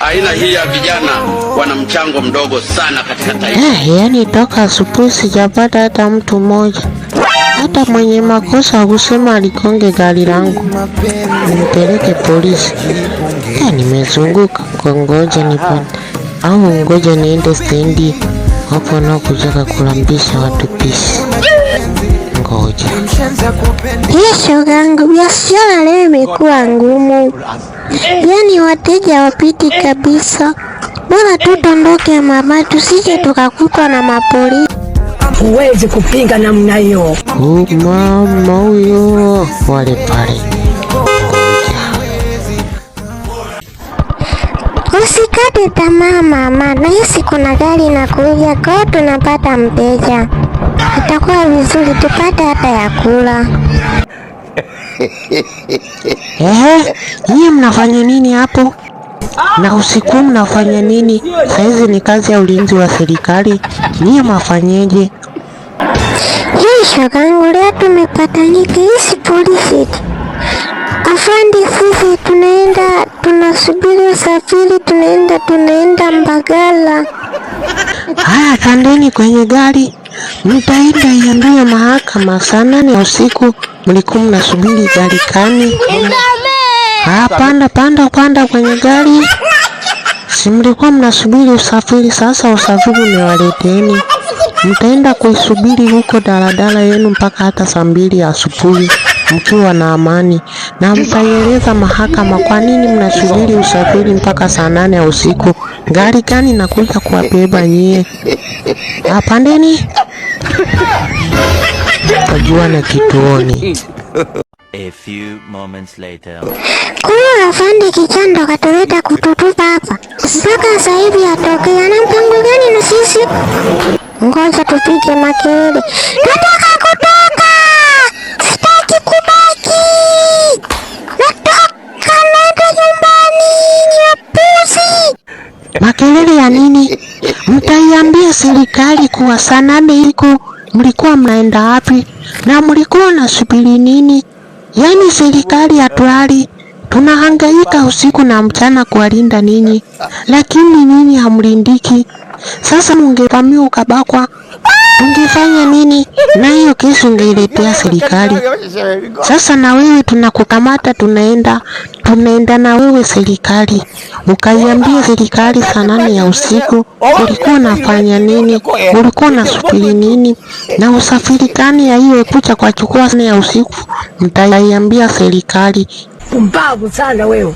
Aina hii ya vijana wana mchango mdogo sana katika taifa. Yani toka asubuhi sijapata hata mtu mmoja, hata mwenye makosa kusema alikonge gari langu nimpeleke polisi. Nimezunguka kwa ngoja nipate, au ngoja niende stendi hapo na kutaka kulambisha watu pisi. Ngoja shogangu, biashara leo imekuwa ngumu, yani wateja wapiti kabisa. Bora tutondoke mama, tusije tukakutwa na mapolisi. Huwezi kupinga namna hiyo. Mama huyo wale pale. Usikate tamaa mama, nahisi kuna gari inakuja, kwa tunapata mteja. Itakuwa vizuri tupate hata ya kula. Nyie mnafanya nini hapo? Na usiku mnafanya nini? Saizi ni kazi ya ulinzi wa serikali. Nyie mafanyeje? Shogangu, leo tumepatanika isi polisi. Afandi, sisi tunasubiri usafiri, tunaenda Mbagala. Haya, pandeni kwenye gari. Mtaenda iambie mahakama saa 8 usiku mlikuwa mnasubiri gari kani. Panda kwenye gari. Si mlikuwa mnasubiri usafiri, sasa usafiri umewaleteni. Mtaenda kuisubiri huko daladala yenu mpaka hata saa 2 asubuhi mkiwa na amani, na mtaieleza mahakama kwa nini mnasubiri usafiri mpaka saa 8 usiku. Gari gani nakuja kuwabeba nyie? Pandeni. Tajua na kituoni. A few moments later. Kuna afande kichando katuleta kututupa hapa. Mpaka sasa hivi atokea na mpango gani na sisi? Ngoja tupige makelele. Nataka kutoka! Sitaki kubaki! Nataka naenda nyumbani, nyapuzi! Makelele ya nini? Mtaiambia serikali kuwa saa 8 iko mlikuwa mnaenda wapi na mlikuwa nasubiri nini? Yani serikali hatulali, tunahangaika usiku na mchana kuwalinda ninyi, lakini ninyi hamlindiki. Sasa mungevamiwa ukabakwa, ungefanya nini? Na hiyo kesi ungeiletea serikali. Sasa na wewe tunakukamata, tunaenda na wewe serikali. Ukaiambia serikali saa 8 ya usiku ulikuwa unafanya nini? Ulikuwa unasubiri nini? Na usafiri gani ya hiyo kucha kwa chukua 4 ya usiku? Mtaiambia serikali. Mbavu sana wewe.